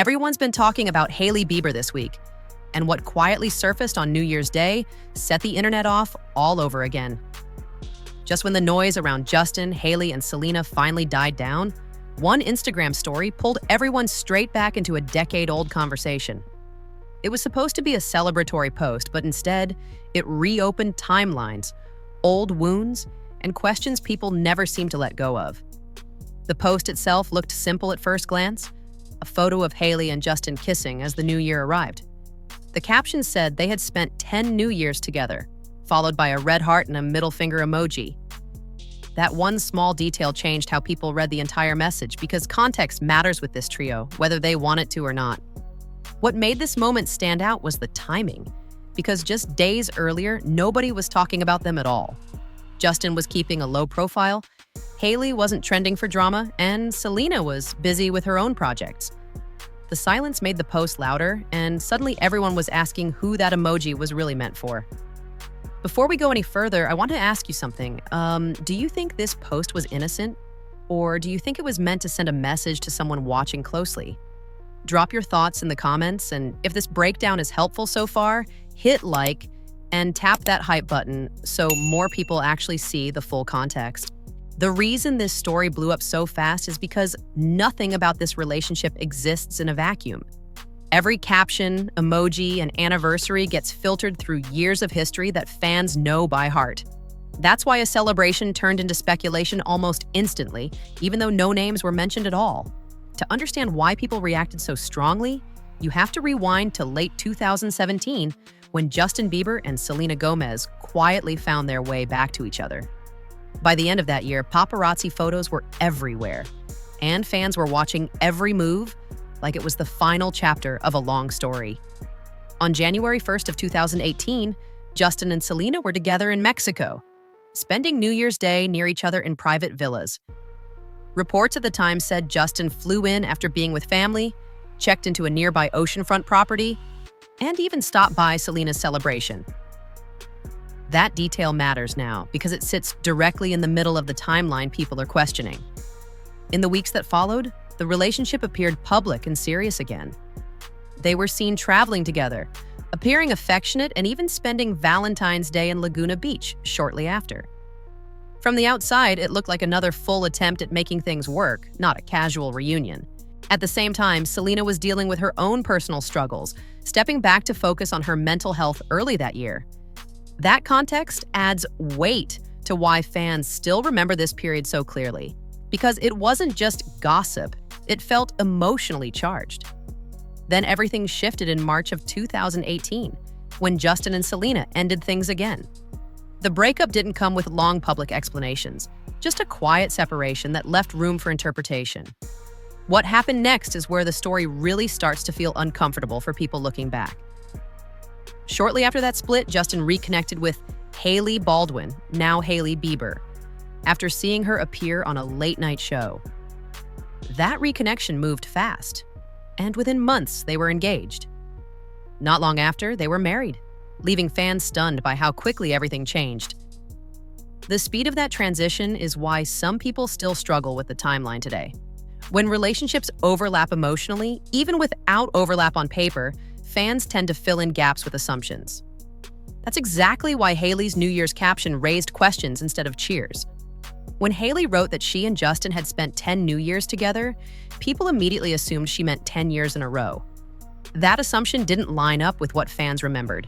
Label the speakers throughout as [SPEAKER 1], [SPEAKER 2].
[SPEAKER 1] Everyone's been talking about Hailey Bieber this week, and what quietly surfaced on New Year's Day set the internet off all over again. Just when the noise around Justin, Hailey, and Selena finally died down, one Instagram story pulled everyone straight back into a decade-old conversation. It was supposed to be a celebratory post, but instead, it reopened timelines, old wounds, and questions people never seem to let go of. The post itself looked simple at first glance, a photo of Hailey and Justin kissing as the new year arrived. The caption said they had spent 10 New Years together, followed by a red heart and a middle finger emoji. That one small detail changed how people read the entire message because context matters with this trio, whether they want it to or not. What made this moment stand out was the timing, because just days earlier, nobody was talking about them at all. Justin was keeping a low profile, Hailey wasn't trending for drama, and Selena was busy with her own projects. The silence made the post louder, and suddenly everyone was asking who that emoji was really meant for. Before we go any further, I want to ask you something. Do you think this post was innocent? Or do you think it was meant to send a message to someone watching closely? Drop your thoughts in the comments, and if this breakdown is helpful so far, hit like and tap that hype button so more people actually see the full context. The reason this story blew up so fast is because nothing about this relationship exists in a vacuum. Every caption, emoji, and anniversary gets filtered through years of history that fans know by heart. That's why a celebration turned into speculation almost instantly, even though no names were mentioned at all. To understand why people reacted so strongly, you have to rewind to late 2017 when Justin Bieber and Selena Gomez quietly found their way back to each other. By the end of that year, paparazzi photos were everywhere, and fans were watching every move like it was the final chapter of a long story. On January 1st of 2018, Justin and Selena were together in Mexico, spending New Year's Day near each other in private villas. Reports at the time said Justin flew in after being with family, checked into a nearby oceanfront property, and even stopped by Selena's celebration. That detail matters now because it sits directly in the middle of the timeline people are questioning. In the weeks that followed, the relationship appeared public and serious again. They were seen traveling together, appearing affectionate, and even spending Valentine's Day in Laguna Beach shortly after. From the outside, it looked like another full attempt at making things work, not a casual reunion. At the same time, Selena was dealing with her own personal struggles, stepping back to focus on her mental health early that year. That context adds weight to why fans still remember this period so clearly, because it wasn't just gossip, it felt emotionally charged. Then everything shifted in March of 2018, when Justin and Selena ended things again. The breakup didn't come with long public explanations, just a quiet separation that left room for interpretation. What happened next is where the story really starts to feel uncomfortable for people looking back. Shortly after that split, Justin reconnected with Hailey Baldwin, now Hailey Bieber, after seeing her appear on a late-night show. That reconnection moved fast, and within months, they were engaged. Not long after, they were married, leaving fans stunned by how quickly everything changed. The speed of that transition is why some people still struggle with the timeline today. When relationships overlap emotionally, even without overlap on paper, fans tend to fill in gaps with assumptions. That's exactly why Hailey's New Year's caption raised questions instead of cheers. When Hailey wrote that she and Justin had spent 10 New Years together, people immediately assumed she meant 10 years in a row. That assumption didn't line up with what fans remembered,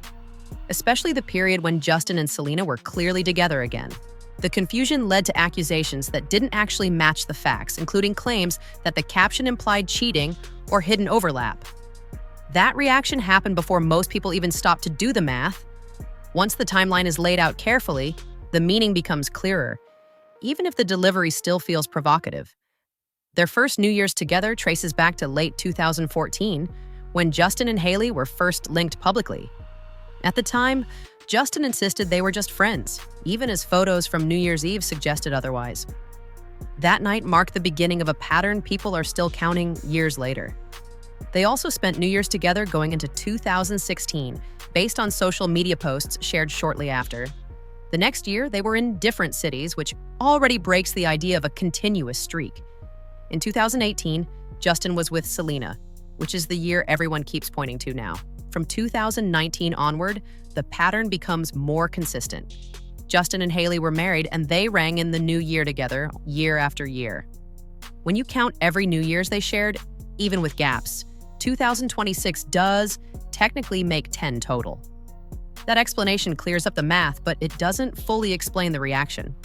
[SPEAKER 1] especially the period when Justin and Selena were clearly together again. The confusion led to accusations that didn't actually match the facts, including claims that the caption implied cheating or hidden overlap. That reaction happened before most people even stopped to do the math. Once the timeline is laid out carefully, the meaning becomes clearer, even if the delivery still feels provocative. Their first New Year's together traces back to late 2014, when Justin and Hailey were first linked publicly. At the time, Justin insisted they were just friends, even as photos from New Year's Eve suggested otherwise. That night marked the beginning of a pattern people are still counting years later. They also spent New Year's together going into 2016, based on social media posts shared shortly after. The next year, they were in different cities, which already breaks the idea of a continuous streak. In 2018, Justin was with Selena, which is the year everyone keeps pointing to now. From 2019 onward, the pattern becomes more consistent. Justin and Hailey were married, and they rang in the new year together, year after year. When you count every New Year's they shared, even with gaps, 2026 does technically make 10 total. That explanation clears up the math, but it doesn't fully explain the reaction.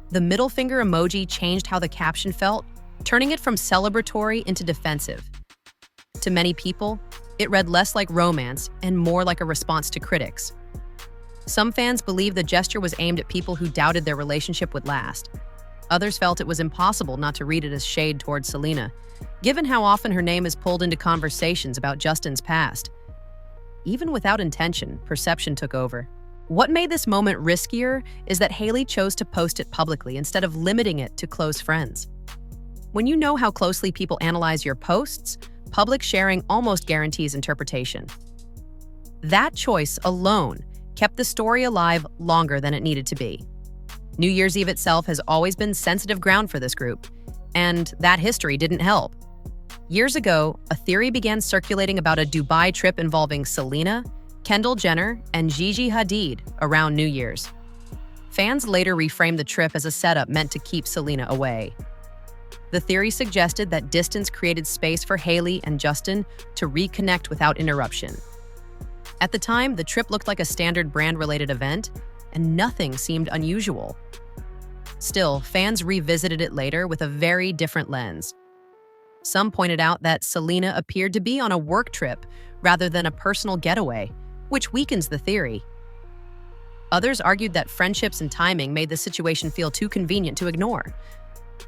[SPEAKER 1] The middle finger emoji changed how the caption felt, turning it from celebratory into defensive. To many people, it read less like romance and more like a response to critics. Some fans believe the gesture was aimed at people who doubted their relationship would last. Others felt it was impossible not to read it as shade towards Selena, given how often her name is pulled into conversations about Justin's past. Even without intention, perception took over. What made this moment riskier is that Hailey chose to post it publicly instead of limiting it to close friends. When you know how closely people analyze your posts, public sharing almost guarantees interpretation. That choice alone kept the story alive longer than it needed to be. New Year's Eve itself has always been sensitive ground for this group, and that history didn't help. Years ago, a theory began circulating about a Dubai trip involving Selena, Kendall Jenner, and Gigi Hadid around New Year's. Fans later reframed the trip as a setup meant to keep Selena away. The theory suggested that distance created space for Hailey and Justin to reconnect without interruption. At the time, the trip looked like a standard brand-related event, and nothing seemed unusual. Still, fans revisited it later with a very different lens. Some pointed out that Selena appeared to be on a work trip rather than a personal getaway, which weakens the theory. Others argued that friendships and timing made the situation feel too convenient to ignore.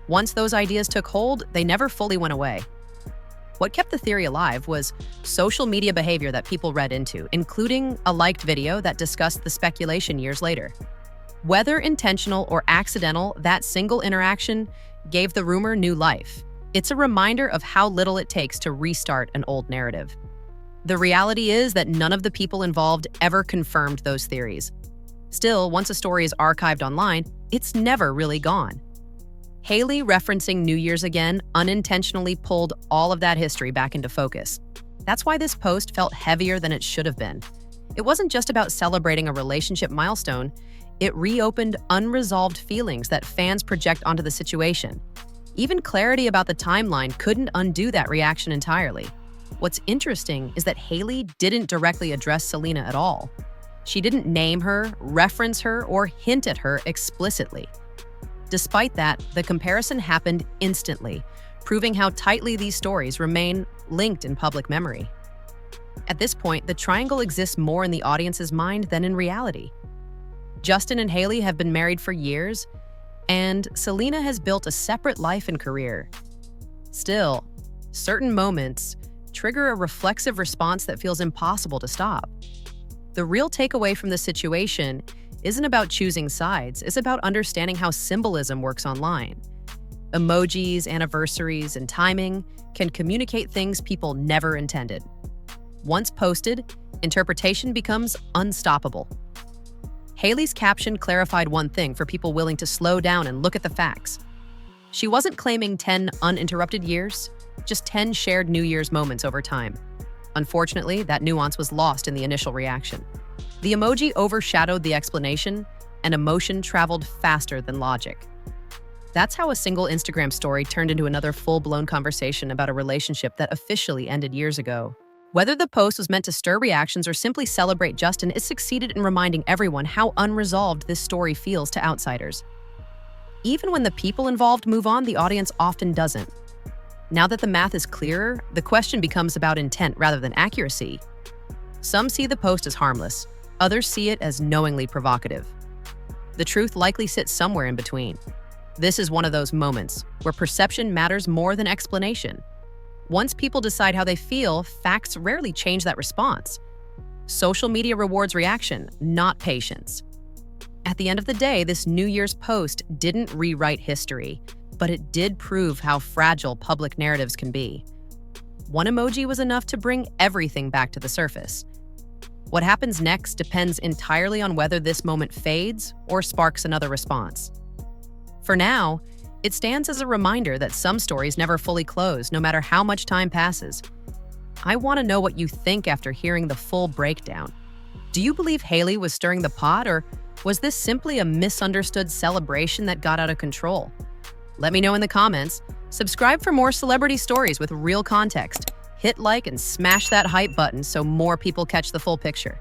[SPEAKER 1] Once those ideas took hold, they never fully went away. What kept the theory alive was social media behavior that people read into, including a liked video that discussed the speculation years later. Whether intentional or accidental, that single interaction gave the rumor new life. It's a reminder of how little it takes to restart an old narrative. The reality is that none of the people involved ever confirmed those theories. Still, once a story is archived online, it's never really gone. Hailey referencing New Year's again unintentionally pulled all of that history back into focus. That's why this post felt heavier than it should have been. It wasn't just about celebrating a relationship milestone, it reopened unresolved feelings that fans project onto the situation. Even clarity about the timeline couldn't undo that reaction entirely. What's interesting is that Hailey didn't directly address Selena at all. She didn't name her, reference her, or hint at her explicitly. Despite that, the comparison happened instantly, proving how tightly these stories remain linked in public memory. At this point, the triangle exists more in the audience's mind than in reality. Justin and Hailey have been married for years, and Selena has built a separate life and career. Still, certain moments trigger a reflexive response that feels impossible to stop. The real takeaway from this situation isn't about choosing sides, it's about understanding how symbolism works online. Emojis, anniversaries, and timing can communicate things people never intended. Once posted, interpretation becomes unstoppable. Hailey's caption clarified one thing for people willing to slow down and look at the facts. She wasn't claiming 10 uninterrupted years, just 10 shared New Year's moments over time. Unfortunately, that nuance was lost in the initial reaction. The emoji overshadowed the explanation, and emotion traveled faster than logic. That's how a single Instagram story turned into another full-blown conversation about a relationship that officially ended years ago. Whether the post was meant to stir reactions or simply celebrate Justin, it succeeded in reminding everyone how unresolved this story feels to outsiders. Even when the people involved move on, the audience often doesn't. Now that the math is clearer, the question becomes about intent rather than accuracy. Some see the post as harmless, others see it as knowingly provocative. The truth likely sits somewhere in between. This is one of those moments where perception matters more than explanation. Once people decide how they feel, facts rarely change that response. Social media rewards reaction, not patience. At the end of the day, this New Year's post didn't rewrite history, but it did prove how fragile public narratives can be. One emoji was enough to bring everything back to the surface. What happens next depends entirely on whether this moment fades or sparks another response. For now, it stands as a reminder that some stories never fully close, no matter how much time passes. I want to know what you think after hearing the full breakdown. Do you believe Hailey was stirring the pot, or was this simply a misunderstood celebration that got out of control? Let me know in the comments. Subscribe for more celebrity stories with real context. Hit like and smash that hype button so more people catch the full picture.